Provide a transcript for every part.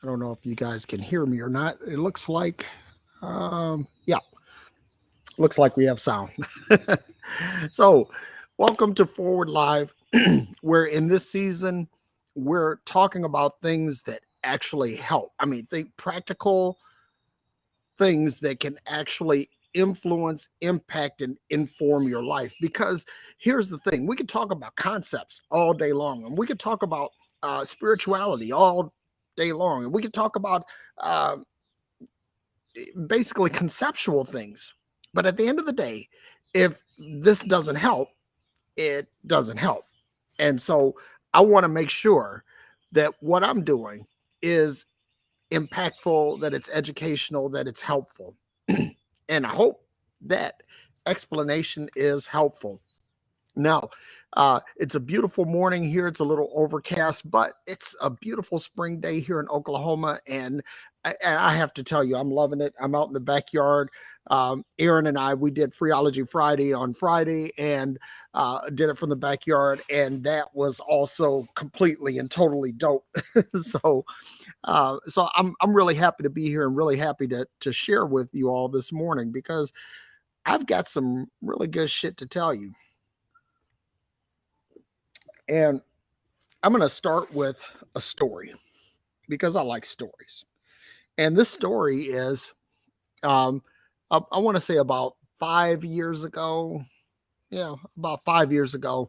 I don't know if you guys can hear me or not. It looks like, yeah, looks like we have sound. So, welcome to Forward Live, where in this season, we're talking about things that actually help. I mean, think practical things that can actually influence, impact, and inform your life. Because here's the thing, we could talk about concepts all day long, and we could talk about spirituality all day long, and we could talk about uh, basically conceptual things. But at the end of the day, if this doesn't help, it doesn't help. And so I want to make sure that what I'm doing is impactful, that it's educational, that it's helpful. And I hope that explanation is helpful. Now, it's a beautiful morning here. It's a little overcast, but it's a beautiful spring day here in Oklahoma. And I have to tell you, I'm loving it. I'm out in the backyard. Aaron and I, we did Freeology Friday on Friday and did it from the backyard. And that was also completely and totally dope. So I'm really happy to be here and really happy to share with you all this morning because I've got some really good shit to tell you. And I'm going to start with a story because I like stories. And this story is, um, I want to say about 5 years ago. Yeah, about 5 years ago,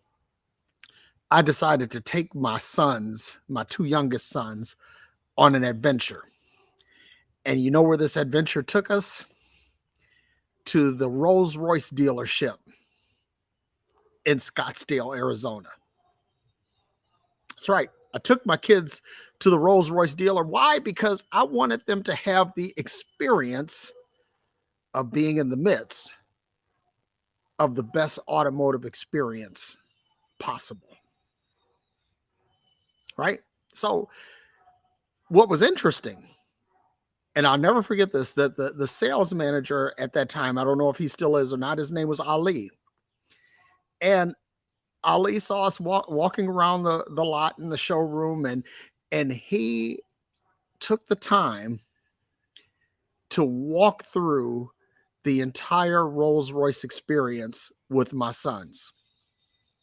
I decided to take my sons, my two youngest sons, on an adventure. And you know where this adventure took us? To the Rolls Royce dealership in Scottsdale, Arizona. That's right. I took my kids to the Rolls Royce dealer. Why? Because I wanted them to have the experience of being in the midst of the best automotive experience possible. Right? So, what was interesting, and I'll never forget this, that the sales manager at that time, I don't know if he still is or not, his name was Ali. And Ali saw us walking around the lot in the showroom, and he took the time to walk through the entire Rolls Royce experience with my sons.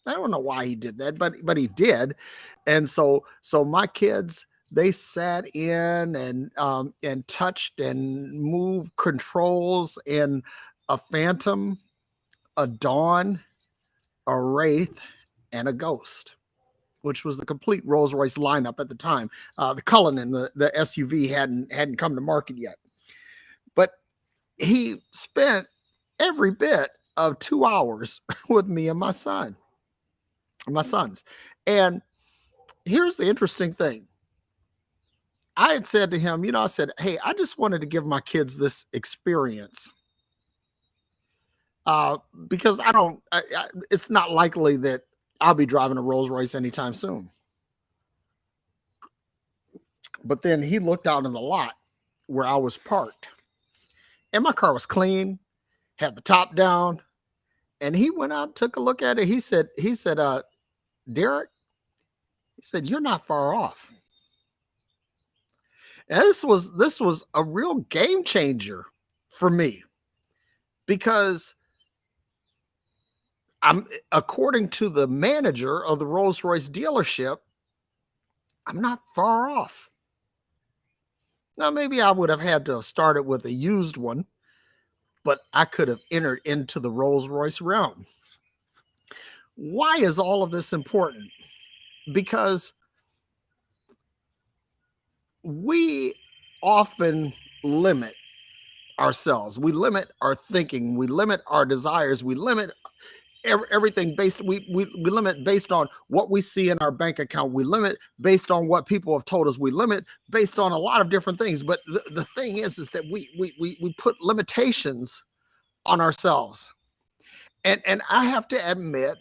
I don't know why he did that, but he did, and so my kids, they sat in and touched and moved controls in a Phantom, a Dawn, a Wraith, and a Ghost, which was the complete Rolls Royce lineup at the time. The Cullinan, the SUV, hadn't come to market yet, but he spent every bit of 2 hours with me and my sons. And here's the interesting thing. I had said to him, I said, hey, I just wanted to give my kids this experience because it's not likely that I'll be driving a Rolls Royce anytime soon. But then he looked out in the lot where I was parked, and my car was clean, had the top down, and he went out, took a look at it. He said, Derrick, he said, you're not far off. And this was a real game changer for me because I'm according to the manager of the Rolls Royce dealership, I'm not far off. Now maybe I would have had to have started with a used one, but I could have entered into the Rolls Royce realm. Why is all of this important? Because we often limit ourselves. We limit our thinking. We limit our desires. We limit everything we limit based on what we see in our bank account. We limit based on what people have told us. We limit based on a lot of different things. But the thing is that we put limitations on ourselves. And I have to admit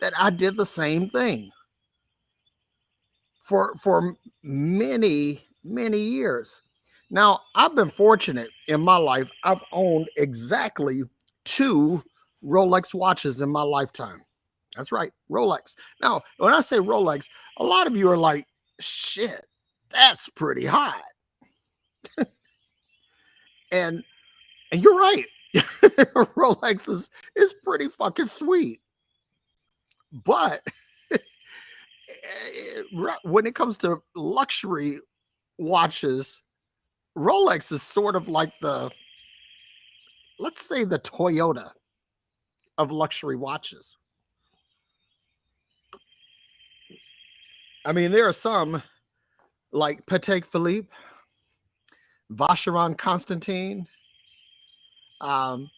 that I did the same thing for many years. Now, I've been fortunate in my life. I've owned exactly two Rolex watches in my lifetime. That's right, Rolex. Now, when I say Rolex, a lot of you are like, shit. That's pretty hot. And you're right. Rolex is pretty fucking sweet. But when it comes to luxury watches, Rolex is sort of like let's say the Toyota of luxury watches. I mean, there are some like Patek Philippe, Vacheron Constantin, um,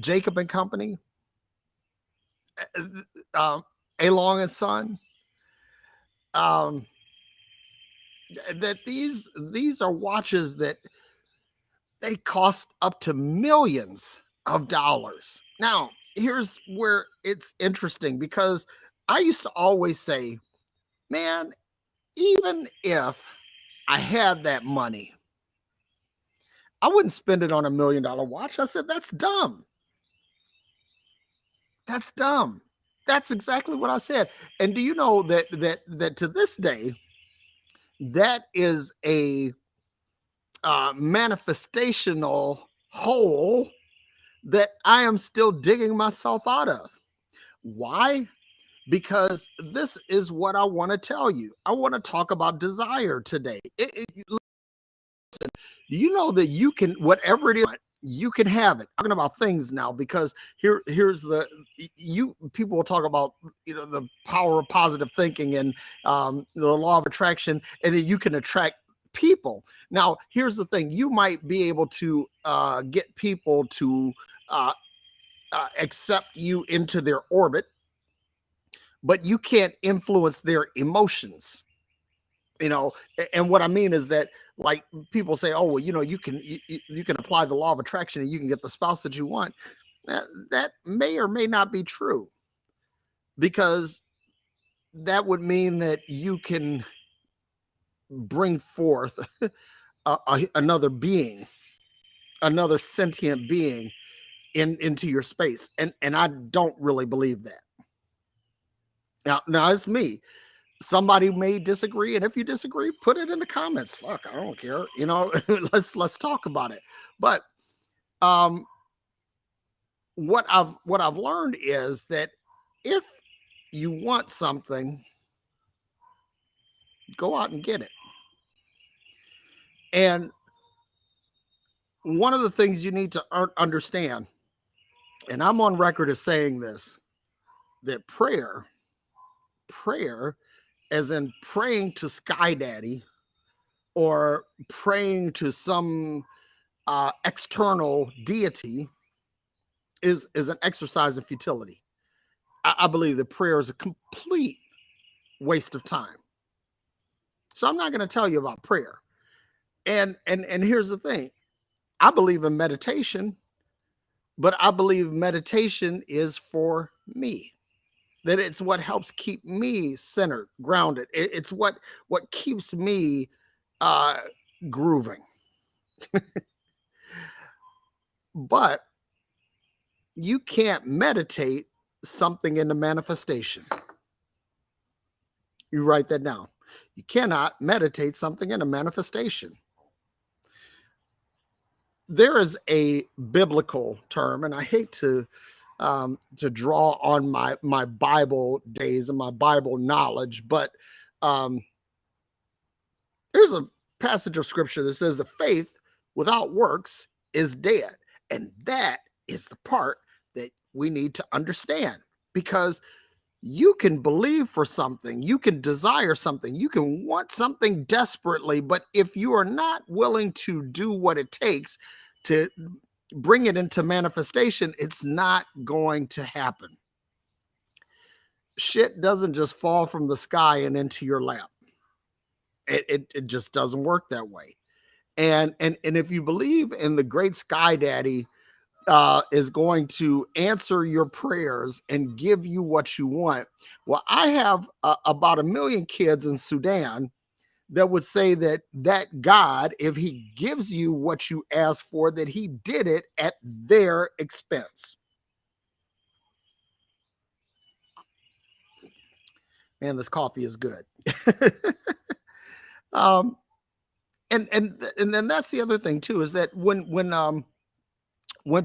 Jacob and Company, Along and Son. Um, that these are watches that they cost up to millions of dollars. Now, here's where it's interesting because I used to always say, man, even if I had that money, I wouldn't spend it on $1 million watch. I said, that's dumb. That's dumb. That's exactly what I said. And do you know that to this day, that is a manifestational hole that I am still digging myself out of. Why? Because this is what I want to tell you. I want to talk about desire today. You know that you can, whatever it is, you can have it. I'm talking about things now because here's the people will talk about the power of positive thinking and the law of attraction, and then you can attract people. Now, here's the thing: you might be able to get people to accept you into their orbit, but you can't influence their emotions. And what I mean is that, like, people say, oh well, you can apply the law of attraction and you can get the spouse that you want. That may or may not be true, because that would mean that you can bring forth another being, another sentient being into your space, and I don't really believe that. Now it's me. Somebody may disagree, and if you disagree, put it in the comments. Fuck, I don't care. Let's talk about it. But what I've learned is that if you want something, go out and get it. And one of the things you need to understand, and I'm on record as saying this, that prayer, as in praying to Sky Daddy or praying to some external deity, is an exercise in futility. I believe that prayer is a complete waste of time. So I'm not going to tell you about prayer. And here's the thing: I believe in meditation, but I believe meditation is for me. That it's what helps keep me centered, grounded. It's what keeps me grooving. But you can't meditate something into manifestation. You write that down. You cannot meditate something into manifestation. There is a biblical term, and I hate to draw on my Bible days and my Bible knowledge, but there's a passage of scripture that says the faith without works is dead. And that is the part that we need to understand, because you can believe for something, you can desire something, you can want something desperately, but if you are not willing to do what it takes to bring it into manifestation, it's not going to happen. Shit doesn't just fall from the sky and into your lap. It just doesn't work that way. And if you believe in the great Sky Daddy is going to answer your prayers and give you what you want, well, I have about 1 million kids in Sudan that would say that God, if he gives you what you ask for, that he did it at their expense. Man, this coffee is good. and then that's the other thing too, is that when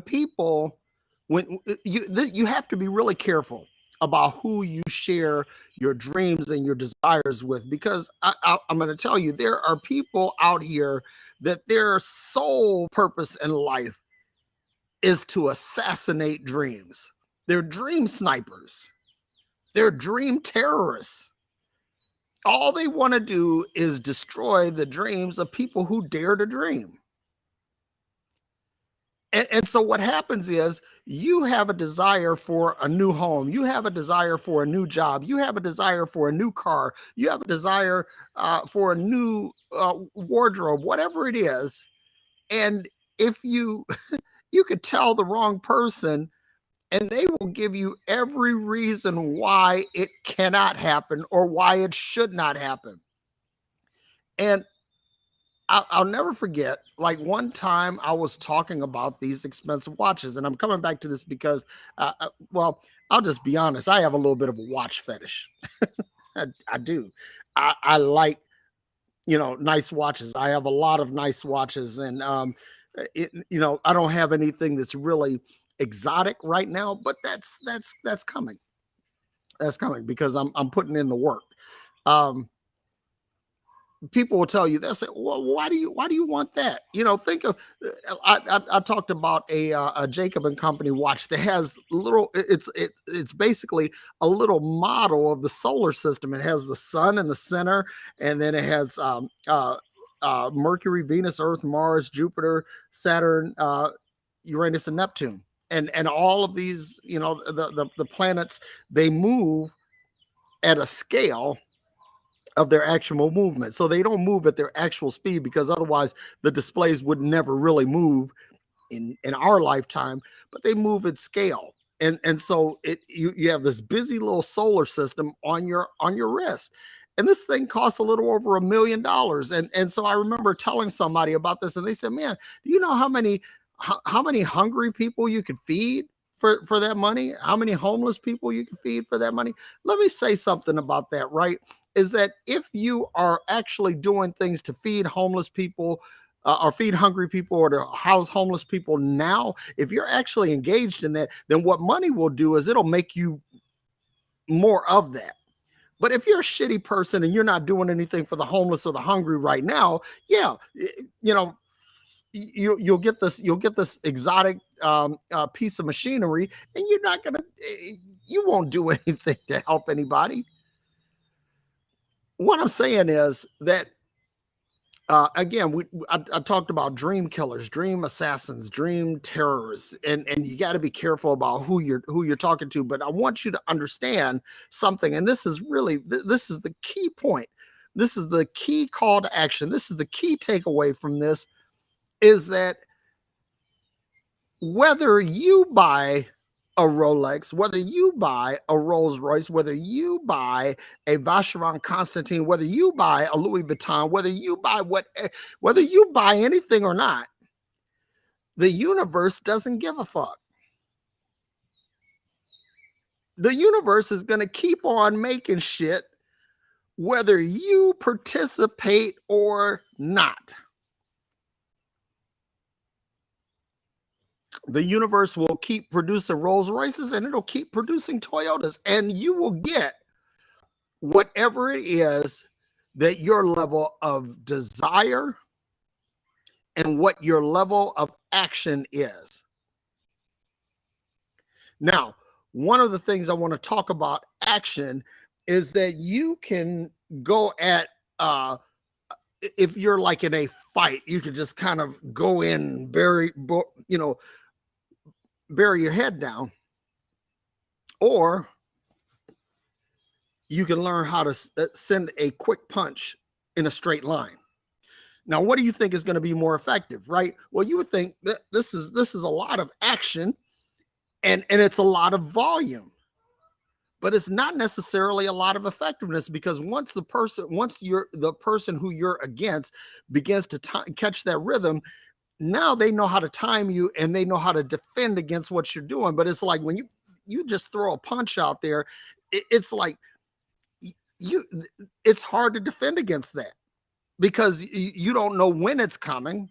people you have to be really careful about who you share your dreams and your desires with, because I'm going to tell you, there are people out here that their sole purpose in life is to assassinate dreams. They're dream snipers. They're dream terrorists. All they want to do is destroy the dreams of people who dare to dream. And so what happens is, you have a desire for a new home. You have a desire for a new job. You have a desire for a new car. You have a desire for a new wardrobe, whatever it is. And if you you could tell the wrong person, and they will give you every reason why it cannot happen or why it should not happen. And I'll never forget, like, one time I was talking about these expensive watches, and I'm coming back to this because, well, I'll just be honest. I have a little bit of a watch fetish. I do. I like, nice watches. I have a lot of nice watches, and I don't have anything that's really exotic right now, but that's coming. That's coming because I'm putting in the work. People will tell you, they'll say, well, why do you want that? Think of, I talked about a Jacob and Company watch that has it's basically a little model of the solar system. It has the sun in the center, and then it has Mercury, Venus, Earth, Mars, Jupiter, Saturn, Uranus, and Neptune, and all of these, the planets, they move at a scale of their actual movement. So they don't move at their actual speed, because otherwise the displays would never really move in our lifetime, but they move at scale. And so you have this busy little solar system on your wrist. And this thing costs a little over $1 million. And so I remember telling somebody about this, and they said, man, do you know how many hungry people you could feed for that money? How many homeless people you can feed for that money? Let me say something about that, right? Is that if you are actually doing things to feed homeless people, or feed hungry people, or to house homeless people now, if you're actually engaged in that, then what money will do is it'll make you more of that. But if you're a shitty person and you're not doing anything for the homeless or the hungry right now, yeah, you'll get this exotic piece of machinery, and you won't do anything to help anybody. What I'm saying is that, again, I talked about dream killers, dream assassins, dream terrorists, and you got to be careful about who you're talking to. But I want you to understand something, and this is the key point. This is the key call to action. This is the key takeaway from this, is that whether you buy a Rolex, whether you buy a Rolls Royce, whether you buy a Vacheron Constantin, whether you buy a Louis Vuitton, whether you buy anything or not, the universe doesn't give a fuck. The universe is going to keep on making shit whether you participate or not. The universe will keep producing Rolls Royces, and it'll keep producing Toyotas, and you will get whatever it is that your level of desire and what your level of action is. Now, one of the things I want to talk about action is that you can go at, if you're like in a fight, you can just kind of go in, bury your head down, or you can learn how to send a quick punch in a straight line. Now, what do you think is going to be more effective, right? Well, you would think that this is a lot of action, and it's a lot of volume, but it's not necessarily a lot of effectiveness, because once the person who you're against begins to catch that rhythm, now they know how to time you, and they know how to defend against what you're doing. But it's like when you just throw a punch out there, it's like it's hard to defend against that. because you don't know when it's coming.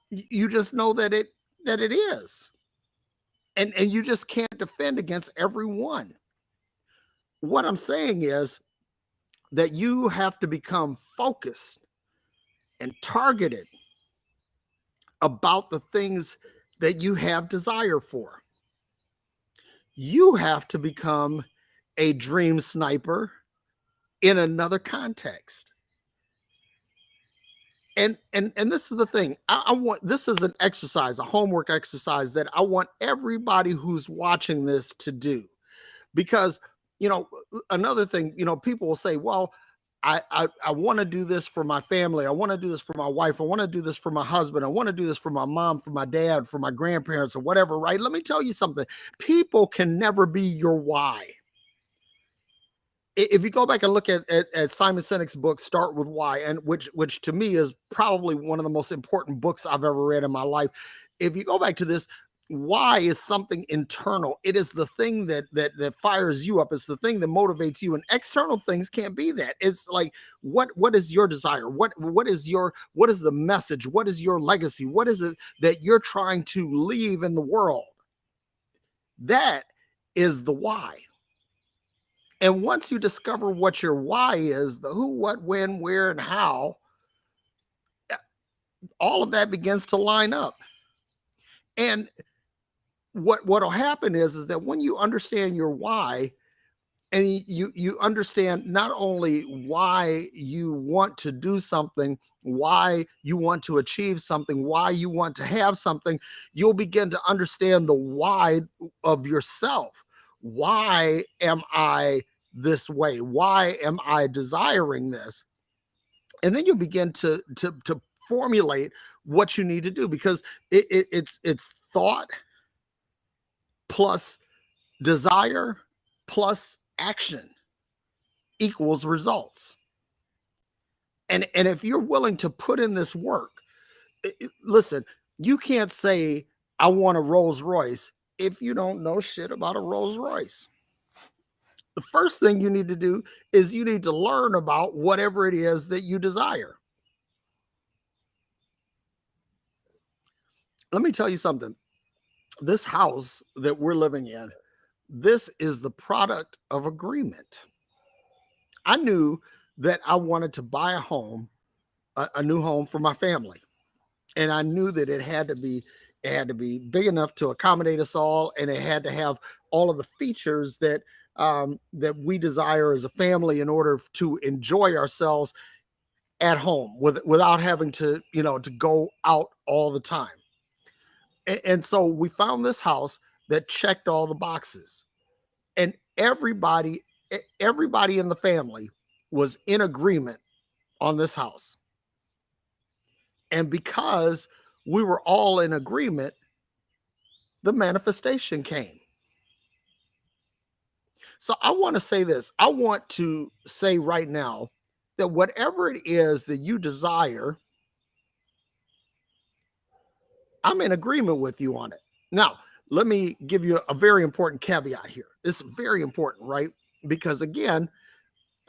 You just know that it is. And you just can't defend against everyone. What I'm saying is that you have to become focused and targeted about the things that you have desire for. You have to become a dream sniper in another context. And this is the thing. I want, this is an exercise, a homework exercise that I want everybody who's watching this to do. Because, another thing, people will say, well, I want to do this for my family. I want to do this for my wife. I want to do this for my husband. I want to do this for my mom, for my dad, for my grandparents, or whatever, right? Let me tell you something. People can never be your why. If you go back and look at Simon Sinek's book, Start With Why, and which to me is probably one of the most important books I've ever read in my life. If you go back to this, why is something internal. It is the thing that fires you up. It's the thing that motivates you. And external things can't be that. It's like, what is your desire? What is the message? What is your legacy? What is it that you're trying to leave in the world? That is the why. And once you discover what your why is, the who, what, when, where, and how, all of that begins to line up. And what'll happen is that when you understand your why, and you understand not only why you want to do something, why you want to achieve something, why you want to have something, you'll begin to understand the why of yourself. Why am I this way? Why am I desiring this? And then you begin to formulate what you need to do, because it's thought plus desire plus action equals results. And if you're willing to put in this work, listen, you can't say I want a Rolls Royce if you don't know shit about a Rolls Royce. The first thing you need to do is you need to learn about whatever it is that you desire. Let me tell you something. This house that we're living in, this is the product of agreement. I knew that I wanted to buy a home, a new home for my family. And I knew that it had to be big enough to accommodate us all, and it had to have all of the features that that we desire as a family in order to enjoy ourselves at home without having to to go out all the time. And so we found this house that checked all the boxes, and everybody in the family was in agreement on this house. And because we were all in agreement, the manifestation came. So I want to say this. I want to say right now that whatever it is that you desire, I'm in agreement with you on it. Now, let me give you a very important caveat here. This is very important, right? Because again,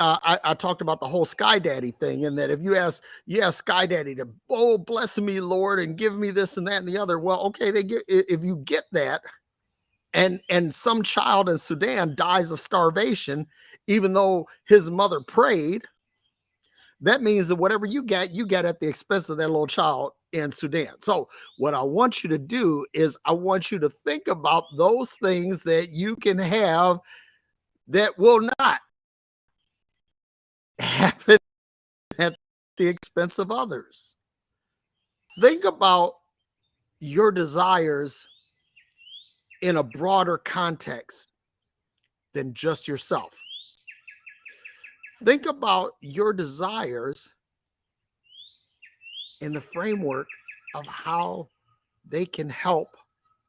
I talked about the whole Sky Daddy thing, and that if you ask Sky Daddy to, oh, bless me, Lord, and give me this and that and the other, well, okay, if you get that, and some child in Sudan dies of starvation, even though his mother prayed, that means that whatever you get at the expense of that little child in Sudan. So what I want you to do is I want you to think about those things that you can have that will not happen at the expense of others. Think about your desires in a broader context than just yourself. Think about your desires in the framework of how they can help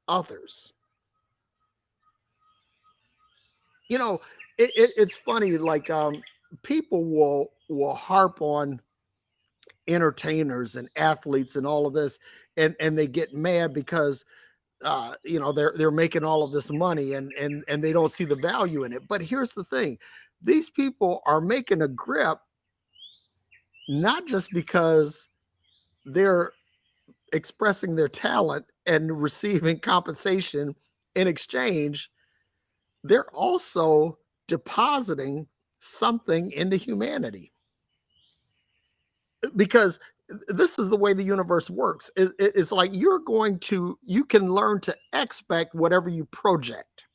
others. It's funny, like people will harp on entertainers and athletes and all of this, and they get mad because they're making all of this money, and they don't see the value in it. But here's the thing: these people are making a grip not just because they're expressing their talent and receiving compensation in exchange, they're also depositing something into humanity. Because this is the way the universe works. It's like you can learn to expect whatever you project.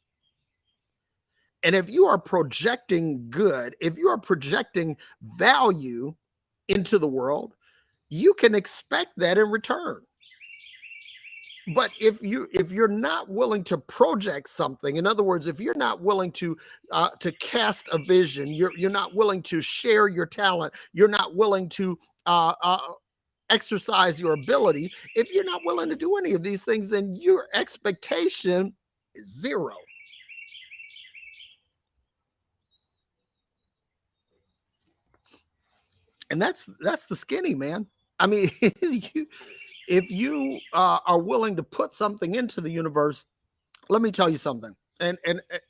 And if you are projecting good, if you are projecting value into the world, you can expect that in return. But if you're not willing to project something, in other words, if you're not willing to cast a vision, you're not willing to share your talent, you're not willing to exercise your ability, if you're not willing to do any of these things, then your expectation is zero. And that's the skinny, man. I mean, if you are willing to put something into the universe, let me tell you something. And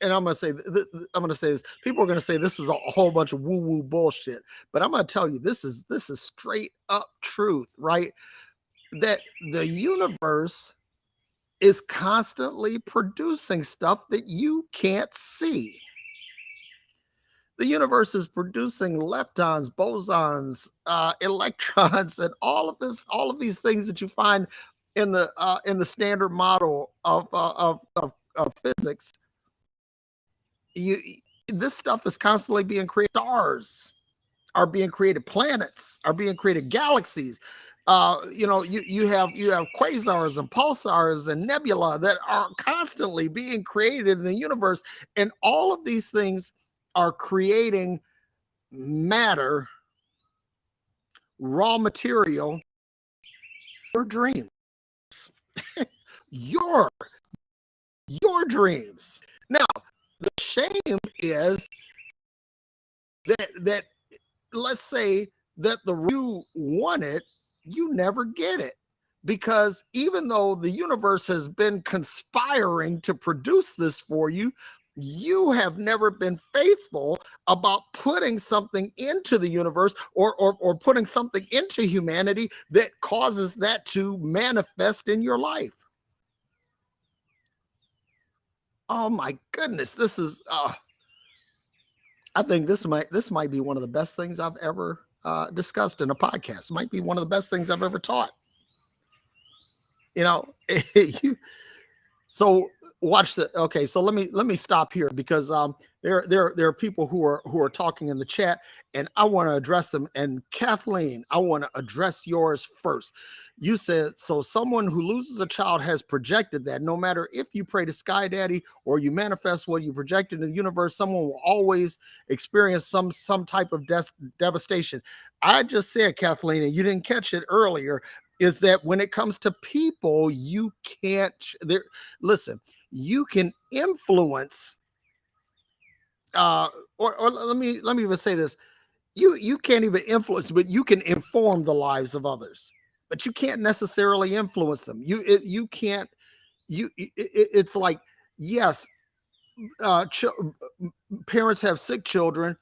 I'm gonna say I'm gonna say this. People are gonna say this is a whole bunch of woo woo bullshit, but I'm gonna tell you this is straight up truth, right? That the universe is constantly producing stuff that you can't see. The universe is producing leptons, bosons, electrons, and all of these things that you find in the standard model of physics. You This stuff is constantly being created. Stars are being created, planets are being created, galaxies. You have quasars and pulsars and nebula that are constantly being created in the universe, and all of these things are creating matter, raw material, your dreams, your your dreams. Now, the shame is that let's say that the you want it, you never get it. Because even though the universe has been conspiring to produce this for you, you have never been faithful about putting something into the universe, or putting something into humanity that causes that to manifest in your life. Oh my goodness, this is I think this might be one of the best things I've ever discussed in a podcast. Might be one of the best things I've ever taught. You know, so watch the okay. So let me stop here, because there are people who are talking in the chat, and I want to address them. And Kathleen, I want to address yours first. You said, so someone who loses a child has projected that no matter if you pray to Sky Daddy or you manifest what you projected in the universe, someone will always experience some type of devastation. I just said, Kathleen, and you didn't catch it earlier, is that when it comes to people, you can't there. Listen, you can influence, or let me even say this. You can't even influence, but you can inform the lives of others, but you can't necessarily influence them. You can't. It's like, yes, parents have sick children,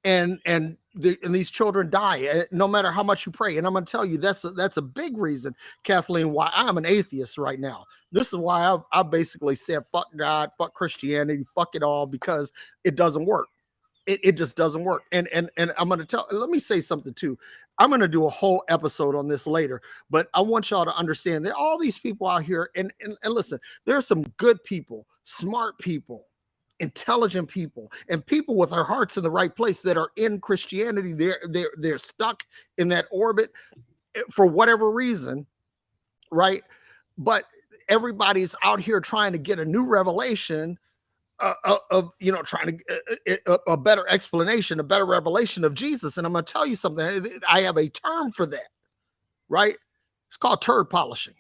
and these children die, no matter how much you pray. And I'm going to tell you, that's a big reason, Kathleen, why I'm an atheist right now. This is why I basically said fuck God, fuck Christianity, fuck it all, because it doesn't work. It just doesn't work. And I'm going to let me say something too. I'm going to do a whole episode on this later, but I want y'all to understand that all these people out here, and listen, there are some good people, smart people, intelligent people, and people with their hearts in the right place that are in Christianity. They're stuck in that orbit for whatever reason, right? But everybody's out here trying to get a new revelation, of trying to a better explanation, a better revelation of Jesus. And I'm going to tell you something. I have a term for that, right? It's called turd polishing.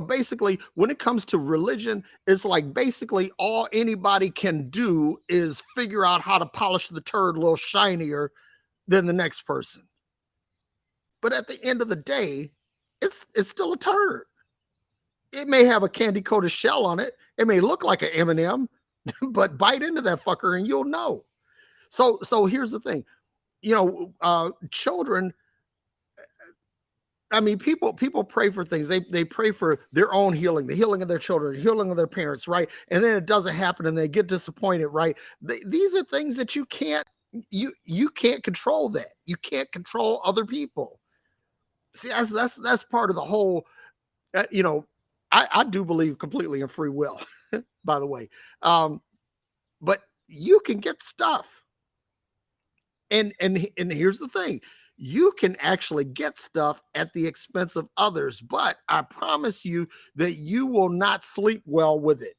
Basically, when it comes to religion, it's like basically all anybody can do is figure out how to polish the turd a little shinier than the next person. But at the end of the day, it's still a turd. It may have a candy coated shell on it. It may look like an M&M, but bite into that fucker and you'll know. So here's the thing. children, I mean, people pray for things. They pray for their own healing, the healing of their children, the healing of their parents, right? And then it doesn't happen, and they get disappointed, right? These are things that you can't control. That you can't control other people. See, that's part of the whole. I do believe completely in free will, by the way, but you can get stuff, and here's the thing, you can actually get stuff at the expense of others, but I promise you that you will not sleep well with it.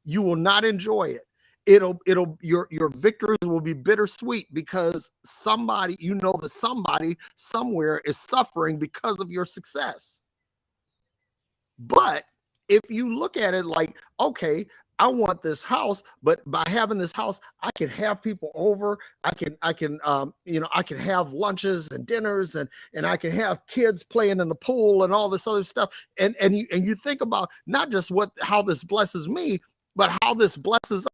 You will not enjoy it. It'll your victories will be bittersweet, because somebody, that somebody somewhere is suffering because of your success. But if you look at it like, okay, I want this house, but by having this house, I can have people over. I can have lunches and dinners, and I can have kids playing in the pool and all this other stuff. And you think about not just how this blesses me, but how this blesses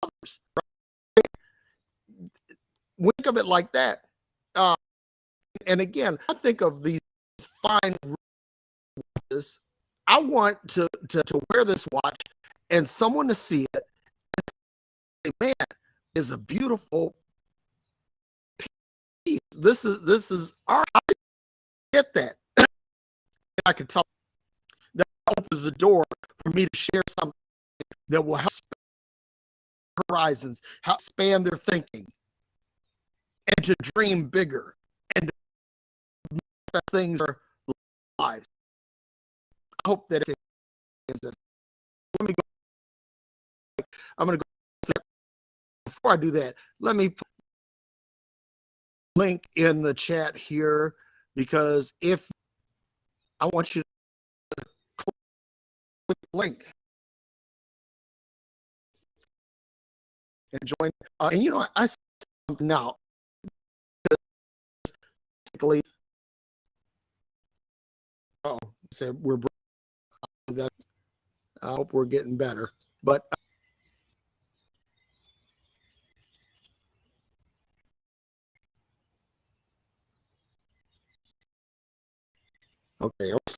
others. Think of it like that. And again, I think of these fine watches. I want to wear this watch and someone to see it and say, man, is a beautiful piece. This is I get that. I can tell that opens the door for me to share something that will help horizons, help expand their thinking, and to dream bigger, and that things are lives. I hope that it is this. Let me go. I'm going to go. Before I do that, let me put a link in the chat here, because if I want you to click the link and join. And I see something now. Basically, said we're that. I hope we're getting better, but okay. Let's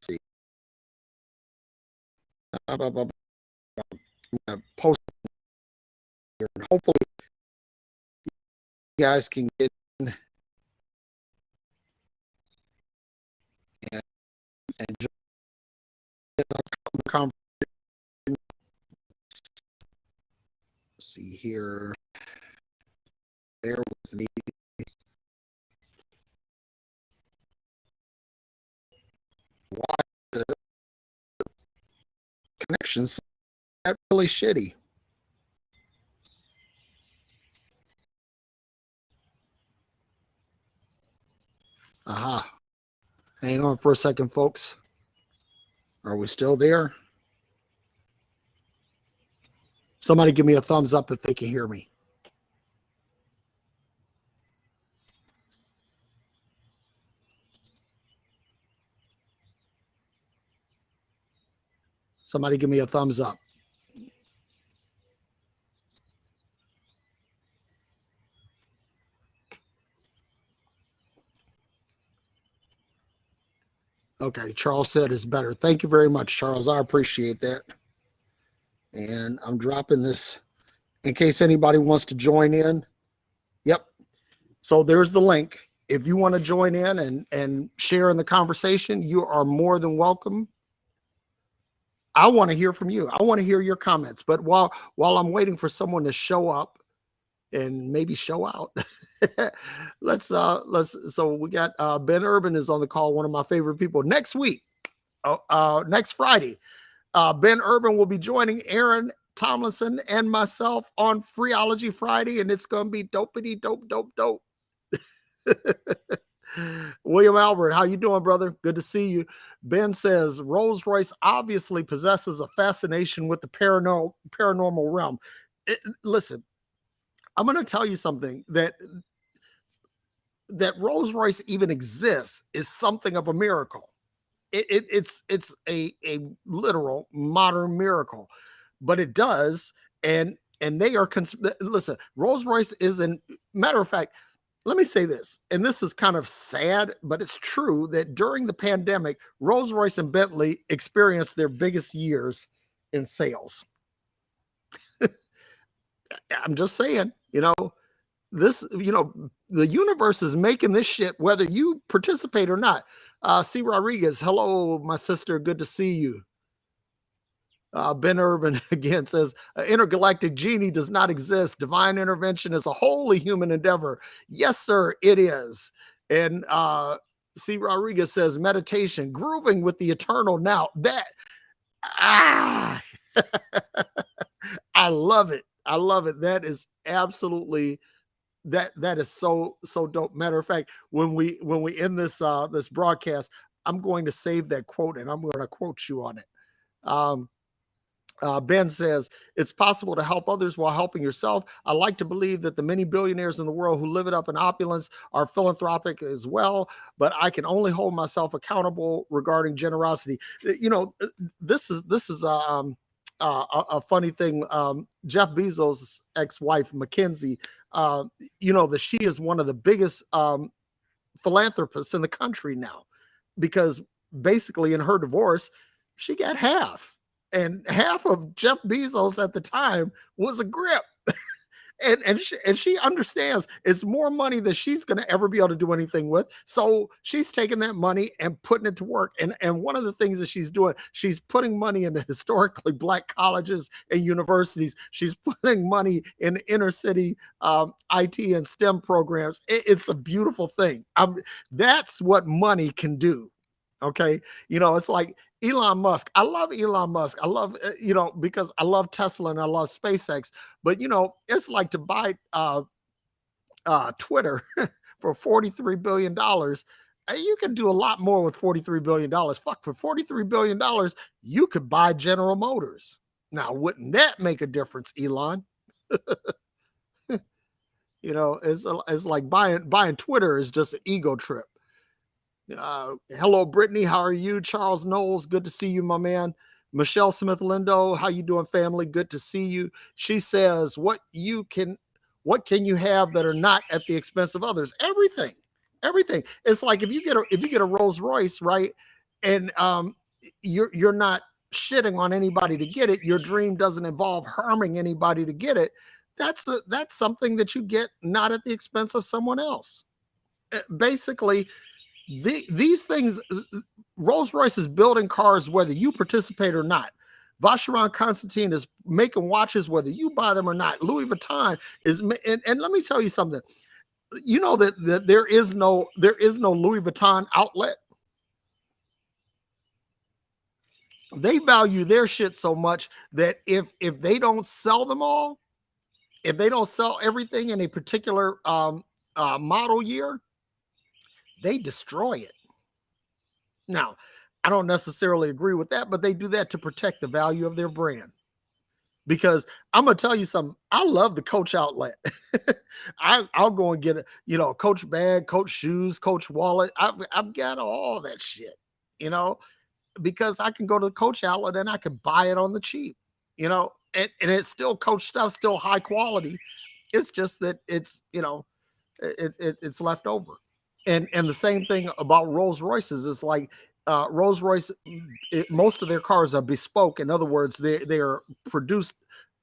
see. I'm gonna post here, and hopefully you guys can get in and join the conversation. See here. Bear with me. Why the connections that really shitty? Aha. Hang on for a second, folks. Are we still there? Somebody give me a thumbs up if they can hear me. Somebody give me a thumbs up. Okay, Charles said it's better. Thank you very much, Charles. I appreciate that. And I'm dropping this in case anybody wants to join in. Yep. So there's the link. If you want to join in and share in the conversation, you are more than welcome. I want to hear from you. I want to hear your comments. But while I'm waiting for someone to show up and maybe show out, let's so we got Ben Urban is on the call, one of my favorite people. Next week, next Friday, Ben Urban will be joining Aaron Tomlinson and myself on Freeology Friday, and it's gonna be dopey dope. William Albert, how you doing, brother? Good to see you. Ben says Rolls Royce obviously possesses a fascination with the paranormal realm. Listen, I'm going to tell you something, that Rolls Royce even exists is something of a miracle. It's a literal modern miracle, but it does, and and they are listen, Rolls-Royce is an matter of fact, let me say this, and this is kind of sad, but it's true that during the pandemic, Rolls-Royce and Bentley experienced their biggest years in sales. I'm just saying, this, the universe is making this shit, whether you participate or not. C. Rodriguez, hello, my sister. Good to see you. Ben Urban again says, intergalactic genie does not exist. Divine intervention is a wholly human endeavor. Yes, sir, it is. And C. Rodriguez says, meditation, grooving with the eternal now. I love it. I love it. That is absolutely that is so dope. Matter of fact, when we end this this broadcast, I'm going to save that quote and I'm going to quote you on it. Ben says, it's possible to help others while helping yourself. I like to believe that the many billionaires in the world who live it up in opulence are philanthropic as well, but I can only hold myself accountable regarding generosity. This is a funny thing. Jeff Bezos' ex-wife, Mackenzie, that she is one of the biggest philanthropists in the country now, because basically in her divorce, she got half. And half of Jeff Bezos at the time was a grip. and she understands it's more money than she's going to ever be able to do anything with. So she's taking that money and putting it to work. And one of the things that she's doing, she's putting money into historically Black colleges and universities. She's putting money in inner city IT and STEM programs. It's a beautiful thing. That's what money can do. Okay. It's like Elon Musk. I love Elon Musk. I love, because I love Tesla and I love SpaceX, but it's like to buy Twitter for $43 billion. You can do a lot more with $43 billion. Fuck, for $43 billion, you could buy General Motors. Now, wouldn't that make a difference, Elon? It's like buying Twitter is just an ego trip. Hello, Brittany. How are you? Charles Knowles. Good to see you, my man. Michelle Smith Lindo. How you doing, family? Good to see you. She says, what can you have that are not at the expense of others? Everything. It's like if you get a Rolls Royce, right? And you're not shitting on anybody to get it. Your dream doesn't involve harming anybody to get it. That's something that you get not at the expense of someone else. Basically, these things, Rolls-Royce is building cars whether you participate or not. Vacheron Constantin is making watches whether you buy them or not. Louis Vuitton is, and let me tell you something. You know that there is no Louis Vuitton outlet. They value their shit so much that if they don't sell them all, if they don't sell everything in a particular model year, they destroy it. Now, I don't necessarily agree with that, but they do that to protect the value of their brand. Because I'm going to tell you something. I love the Coach outlet. I'll go and get a Coach bag, Coach shoes, Coach wallet. I've got all that shit, because I can go to the Coach outlet and I can buy it on the cheap, and it's still Coach stuff, still high quality. It's just that it's, it's left over. And the same thing about Rolls Royces is like Rolls Royce, most of their cars are bespoke. In other words, they are produced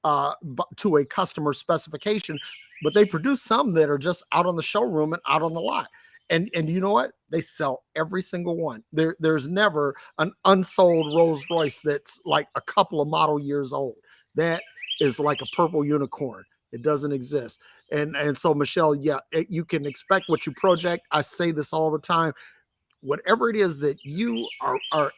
to a customer specification, but they produce some that are just out on the showroom and out on the lot. And you know what? They sell every single one. There's never an unsold Rolls Royce that's like a couple of model years old. That is like a purple unicorn. It doesn't exist. And so, Michelle, yeah, you can expect what you project. I say this all the time. Whatever it is that you are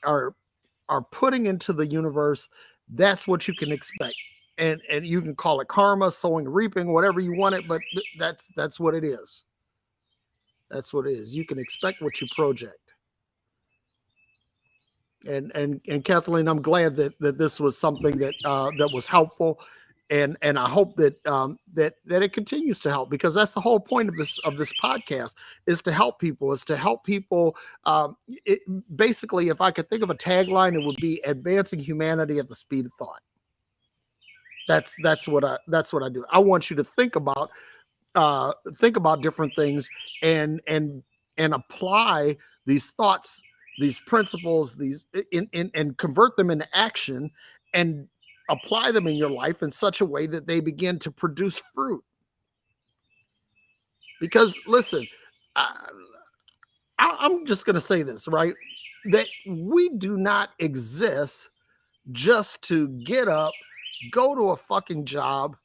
putting into the universe, that's what you can expect. And you can call it karma, sowing, reaping, whatever you want it, but that's what it is. That's what it is. You can expect what you project. And Kathleen, I'm glad that this was something that was helpful. And I hope that that it continues to help, because that's the whole point of this podcast, is to help people. Basically, if I could think of a tagline, it would be advancing humanity at the speed of thought. That's what I do. I want you to think about different things and apply these thoughts, these principles, these in and convert them into action and apply them in your life in such a way that they begin to produce fruit. Because listen, I'm just going to say this, right? That we do not exist just to get up, go to a fucking job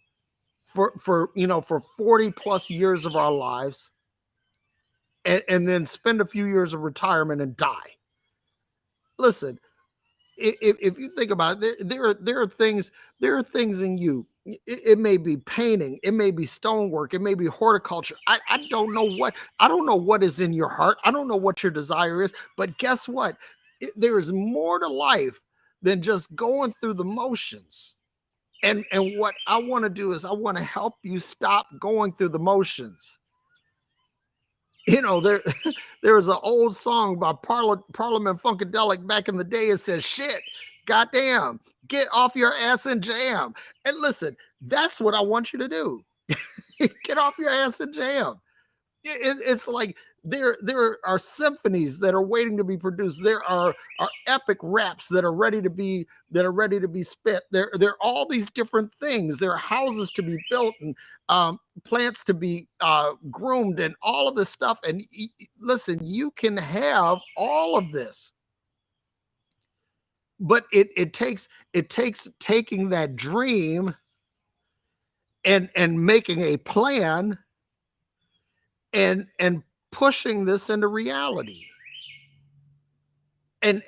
for 40 plus years of our lives and then spend a few years of retirement and die. Listen, if you think about it, there are things in you. It may be painting, it may be stonework, it may be horticulture. I don't know what is in your heart. I don't know what your desire is, but guess what? There is more to life than just going through the motions. And what I want to do is I want to help you stop going through the motions. You know, there was an old song by Parliament Funkadelic back in the day. It says, "Shit, goddamn, get off your ass and jam." And listen, that's what I want you to do. Get off your ass and jam. It's like there are symphonies that are waiting to be produced. There are epic raps that are ready to be spit. There are all these different things. There are houses to be built and plants to be groomed and all of this stuff. And listen, you can have all of this, but it takes taking that dream and making a plan and pushing this into reality. And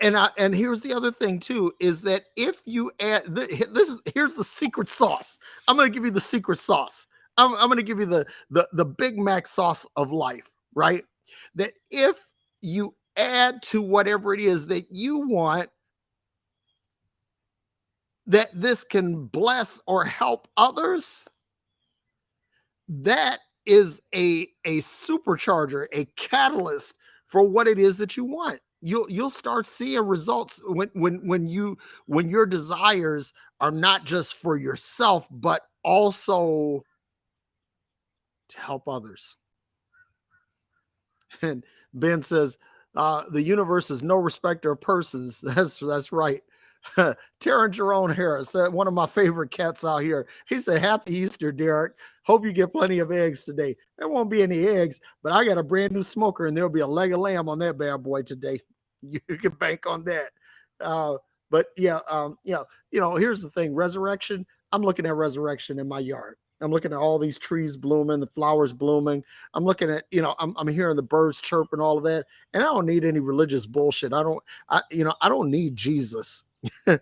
here's the other thing too, is that if you add here's the secret sauce. I'm going to give you the secret sauce. I'm going to give you the Big Mac sauce of life, right? That if you add to whatever it is that you want, that this can bless or help others, that is a supercharger, a catalyst for what it is that you want. You'll start seeing results when your desires are not just for yourself, but also to help others. And Ben says, the universe is no respecter of persons. That's right. Terrence Jerome Harris, one of my favorite cats out here. He said, "Happy Easter, Derrick. Hope you get plenty of eggs today." There won't be any eggs, but I got a brand new smoker and there'll be a leg of lamb on that bad boy today. You can bank on that. But yeah, here's the thing. Resurrection. I'm looking at resurrection in my yard. I'm looking at all these trees blooming, the flowers blooming. I'm looking at, I'm hearing the birds chirp and all of that. And I don't need any religious bullshit. I don't need Jesus. I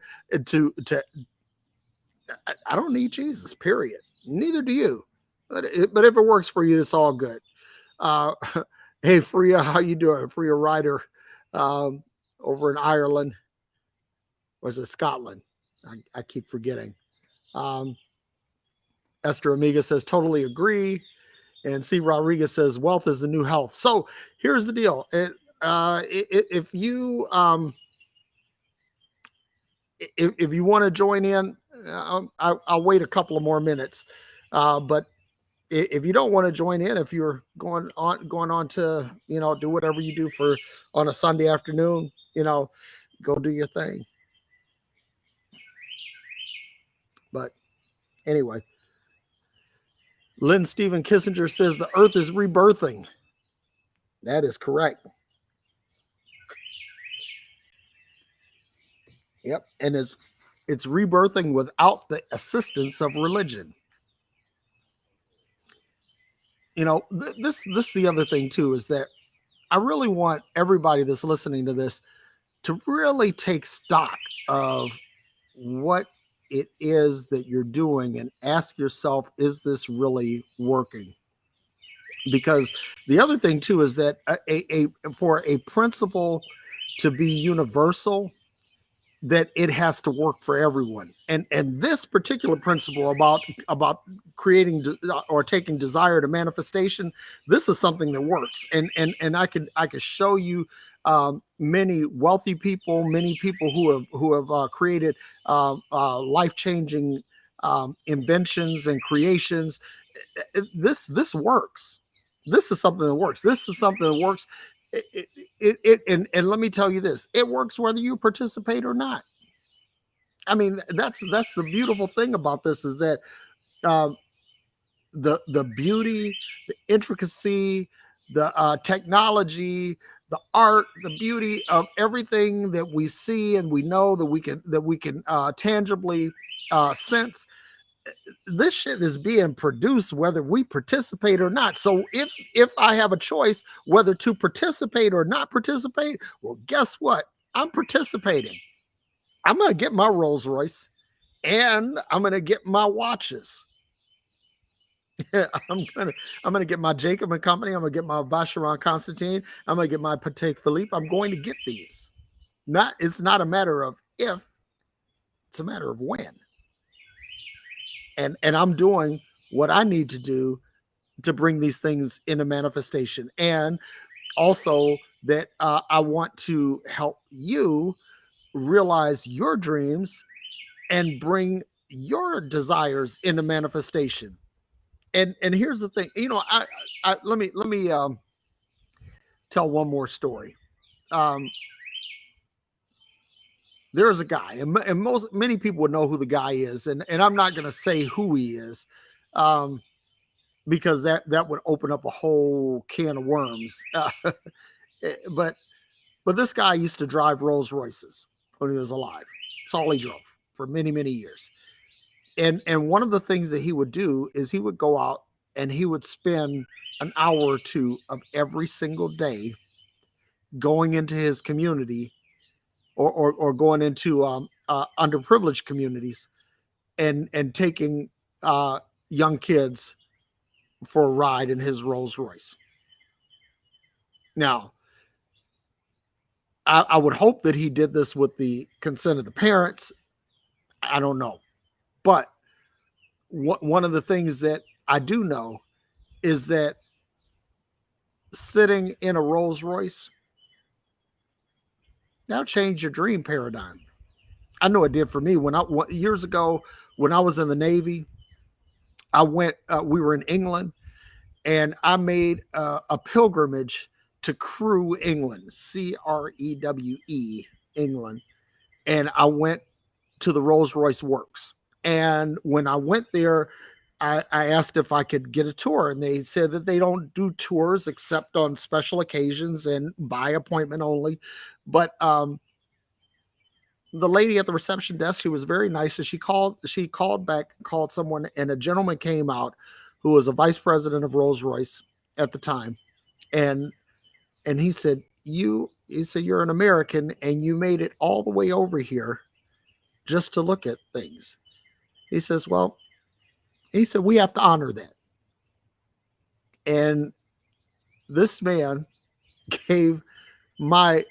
don't need Jesus, period. Neither do you. But if it works for you, it's all good. Hey, Freya, how you doing? Freya Ryder over in Ireland. Or is it Scotland? I keep forgetting. Esther Amiga says, totally agree. And C. Rodriguez says, wealth is the new health. So here's the deal. If you want to join in, I'll wait a couple of more minutes. But if you don't want to join in, if you're going on to, do whatever you do on a Sunday afternoon, go do your thing. But anyway, Lynn Stephen Kissinger says the earth is rebirthing. That is correct. Yep. And it's rebirthing without the assistance of religion. This is the other thing too, is that I really want everybody that's listening to this to really take stock of what it is that you're doing and ask yourself, is this really working? Because the other thing too is that for a principle to be universal, that it has to work for everyone. And this particular principle about creating or taking desire to manifestation, this is something that works. And I could show you many wealthy people, many people who have created life-changing inventions and creations. This works. This is something that works. This is something that works. And let me tell you this: it works whether you participate or not. I mean, that's the beautiful thing about this is that um, the beauty, the intricacy, the technology, the art, the beauty of everything that we see and we know that we can tangibly sense. This shit is being produced whether we participate or not. So if I have a choice whether to participate or not participate, well, guess what? I'm participating. I'm gonna get my Rolls Royce and I'm gonna get my watches. I'm gonna I'm gonna get my Jacob and Company. I'm gonna get my Vacheron Constantine. I'm gonna get my Patek Philippe. I'm going to get these. Not It's not a matter of if, it's a matter of when. And I'm doing what I need to do to bring these things into manifestation. And also that I want to help you realize your dreams and bring your desires into manifestation. And here's the thing, let me tell one more story. Um, there's a guy, and many people would know who the guy is, and I'm not going to say who he is, because that would open up a whole can of worms. But this guy used to drive Rolls Royces when he was alive. It's all he drove for many years. And one of the things that he would do is he would go out and he would spend an hour or two of every single day going into his community, or going into underprivileged communities, and taking young kids for a ride in his Rolls Royce. Now, I would hope that he did this with the consent of the parents. I don't know. But one of the things that I do know is that sitting in a Rolls Royce, that'll change your dream paradigm. I know it did for me. Years ago, when I was in the Navy, I went. We were in England, and I made a pilgrimage to Crewe, England, Crewe, England, and I went to the Rolls Royce Works. And when I went there, I asked if I could get a tour, and they said that they don't do tours except on special occasions and by appointment only. But the lady at the reception desk, she was very nice, and she called back, called someone, and a gentleman came out who was a vice president of Rolls Royce at the time, and he said, you're an American and you made it all the way over here just to look at things. He says, well, he said, we have to honor that. And this man gave my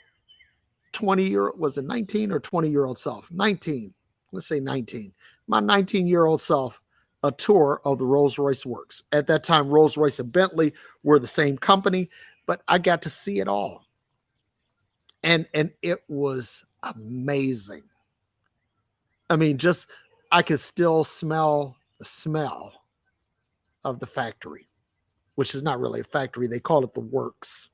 was it 19 or 20-year-old self? 19. Let's say 19. My 19-year-old self a tour of the Rolls Royce Works. At that time, Rolls Royce and Bentley were the same company, but I got to see it all. And it was amazing. I mean, I could still smell the smell of the factory, which is not really a factory. They call it the works.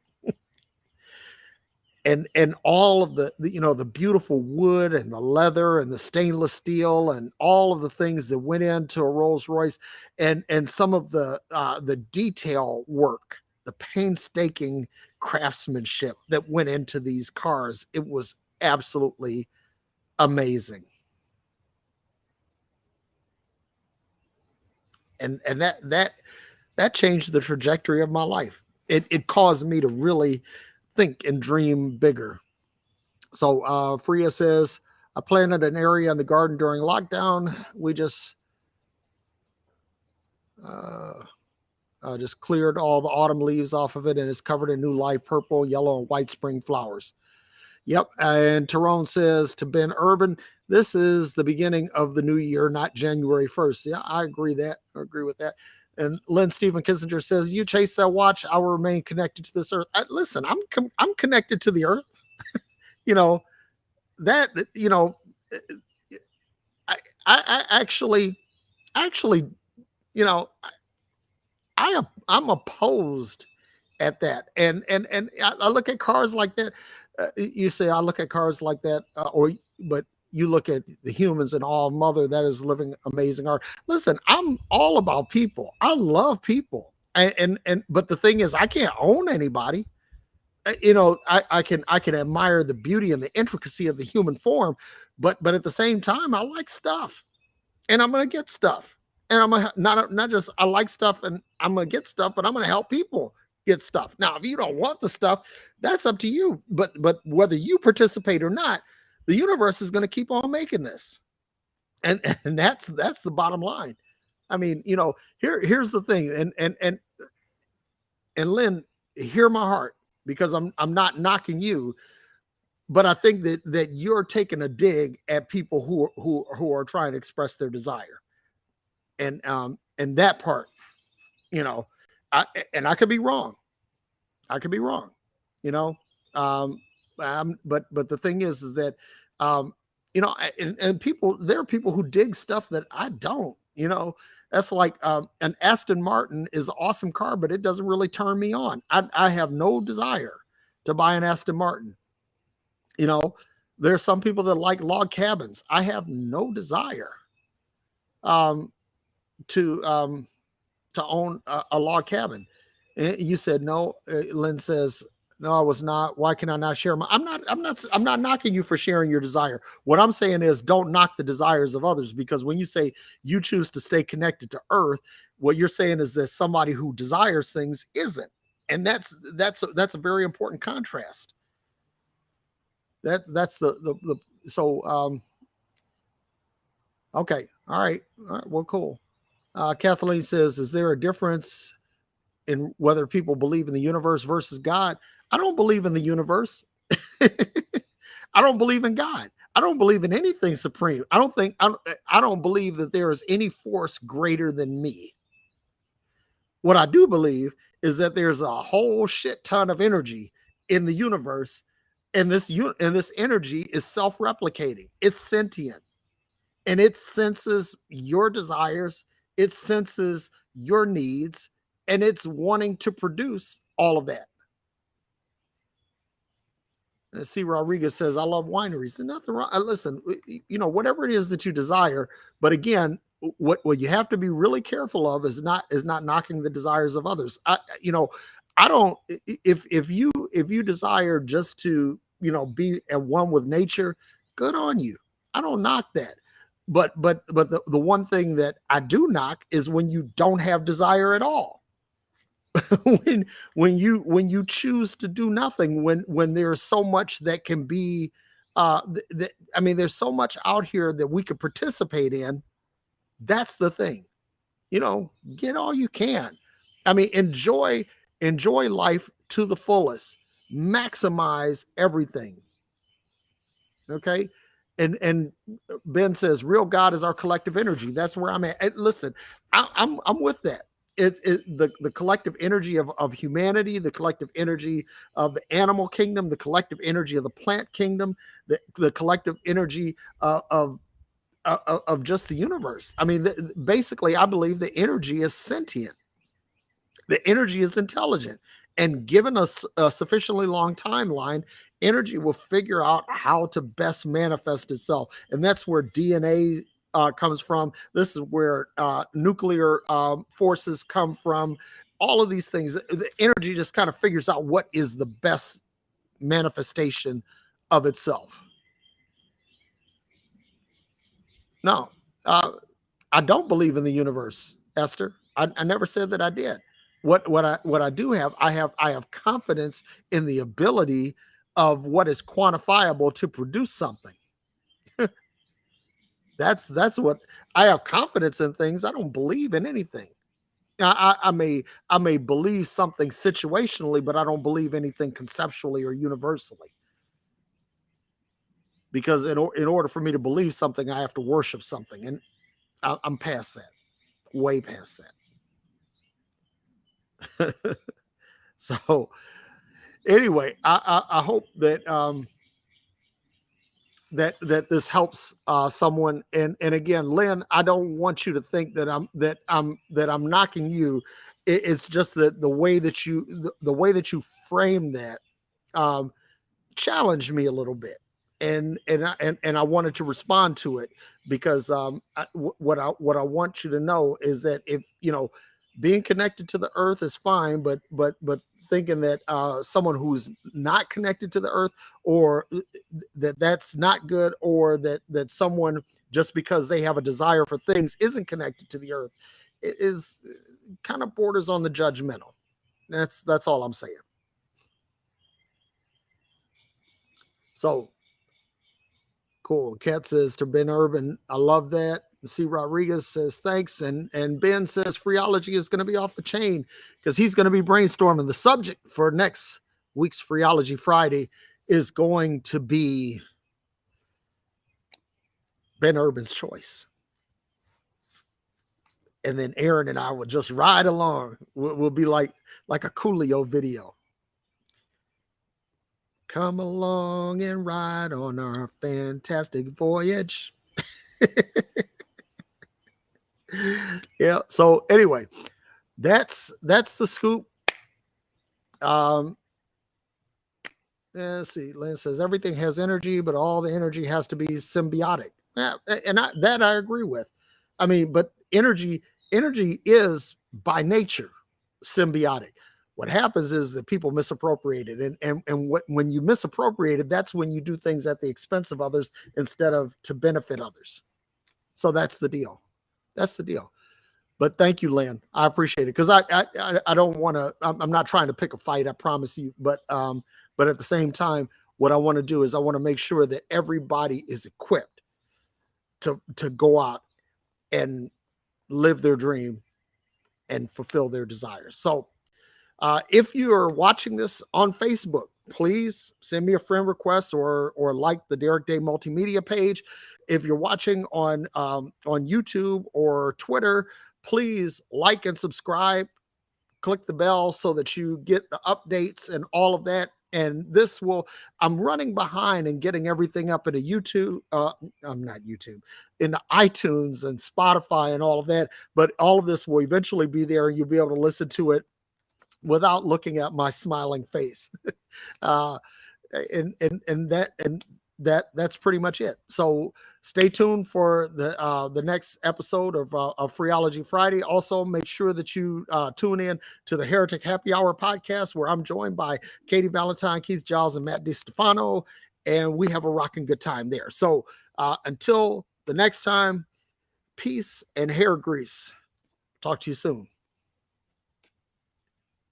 And all of the beautiful wood and the leather and the stainless steel and all of the things that went into a Rolls Royce, and some of the detail work, the painstaking craftsmanship that went into these cars. It was absolutely amazing. And that changed the trajectory of my life. It caused me to really think and dream bigger. So Freya says, I planted an area in the garden during lockdown. We just cleared all the autumn leaves off of it, and it's covered in new live purple, yellow, and white spring flowers. Yep. And Tyrone says to Ben Urban, this is the beginning of the new year, not January 1st. Yeah, I agree with that. And Lynn Stephen Kissinger says, you chase that watch, I will remain connected to this earth. Listen, I'm connected to the earth. I actually Actually, you know, I'm opposed at that. And I look at cars like that. You say I look at cars like that, but you look at the humans and all mother that is living amazing art. Listen, I'm all about people. I love people, and but the thing is, I can't own anybody. I can admire the beauty and the intricacy of the human form, but at the same time, I like stuff, and I'm gonna get stuff, and I'm gonna not just I like stuff, and I'm gonna get stuff, but I'm gonna help people get stuff. Now, if you don't want the stuff, that's up to you. But whether you participate or not, the universe is gonna keep on making this, and that's the bottom line. I mean, here's the thing, and Lynn, hear my heart because I'm not knocking you, but I think that you're taking a dig at people who are trying to express their desire, and that part, you know, I could be wrong. I could be wrong, you know. Um, but the thing is that, um, and people, there are people who dig stuff that I don't. That's like an Aston Martin is an awesome car, but it doesn't really turn me on. I have no desire to buy an Aston Martin. You know, there's some people that like log cabins. I have no desire um, to own a log cabin. And you said no. Lynn says no. I was not. Why can I not share my? I'm not knocking you for sharing your desire. What I'm saying is don't knock the desires of others, because when you say you choose to stay connected to Earth, what you're saying is that somebody who desires things isn't, and that's a very important contrast. That's the so okay, all right, well, cool. Kathleen says, is there a difference in whether people believe in the universe versus God? I don't believe in the universe. I don't believe in God. I don't believe in anything supreme. I don't believe that there is any force greater than me. What I do believe is that there's a whole shit ton of energy in the universe, and this energy is self-replicating. It's sentient, and it senses your desires, it senses your needs, and it's wanting to produce all of that. And C. Rodriguez says, I love wineries. There's nothing wrong. Listen, whatever it is that you desire, but again, what you have to be really careful of is not knocking the desires of others. I don't if you desire just to, be at one with nature, good on you. I don't knock that. But the one thing that I do knock is when you don't have desire at all. when you choose to do nothing, when there's so much that can be I mean, there's so much out here that we could participate in. That's the thing. Get all you can. I mean, enjoy life to the fullest. Maximize everything. Okay. And Ben says real God is our collective energy. That's where I'm at. And listen, I'm with that. It's the collective energy of humanity, the collective energy of the animal kingdom, the collective energy of the plant kingdom, the collective energy of just the universe. I mean, basically, I believe the energy is sentient. The energy is intelligent, and given us a sufficiently long timeline, energy will figure out how to best manifest itself, and that's where DNA comes from. This is where nuclear forces come from. All of these things, the energy just kind of figures out what is the best manifestation of itself. No, I don't believe in the universe, Esther. I never said that I did. What I do have, I have confidence in the ability of what is quantifiable to produce something. That's what I have confidence in. Things I don't believe in anything. I may believe something situationally, but I don't believe anything conceptually or universally. Because in order for me to believe something, I have to worship something, and I'm past that, way past that. So anyway, I hope that that this helps someone. And again, Lynn, I don't want you to think that I'm knocking you. It's just that the way that you frame that um, challenged me a little bit, and I wanted to respond to it because what I want you to know is that if being connected to the earth is fine, but thinking that someone who's not connected to the earth, or that's not good, or that someone, just because they have a desire for things, isn't connected to the earth, is kind of borders on the judgmental. That's all I'm saying. So cool. Kat says to Ben Urban, I love that. C. Rodriguez says thanks. And Ben says Freology is going to be off the chain because he's going to be brainstorming. The subject for next week's Freology Friday is going to be Ben Urban's choice. And then Aaron and I will just ride along. We'll be like a Coolio video. Come along and ride on our fantastic voyage. Yeah. So anyway, that's the scoop. Let's see. Lynn says everything has energy, but all the energy has to be symbiotic. Yeah, and I agree with. I mean, but energy is by nature symbiotic. What happens is that people misappropriate it, and when you misappropriate it, that's when you do things at the expense of others instead of to benefit others. So that's the deal. That's the deal. But thank you, Lynn. I appreciate it because I don't want to. I'm not trying to pick a fight. I promise you. But at the same time, what I want to do is I want to make sure that everybody is equipped to go out and live their dream and fulfill their desires. So if you are watching this on Facebook, please send me a friend request or like the Derrick Day Multimedia page. If you're watching on YouTube or Twitter, please like and subscribe. Click the bell so that you get the updates and all of that. And I'm running behind and getting everything up into YouTube. I'm not YouTube, into iTunes and Spotify and all of that. But all of this will eventually be there, and you'll be able to listen to it without looking at my smiling face. That's pretty much it. So stay tuned for the next episode of Freology Friday. Also, make sure that you tune in to the Heretic Happy Hour podcast, where I'm joined by Katie Valentine, Keith Giles, and Matt DiStefano, and we have a rocking good time there. So until the next time, peace and hair grease. Talk to you soon.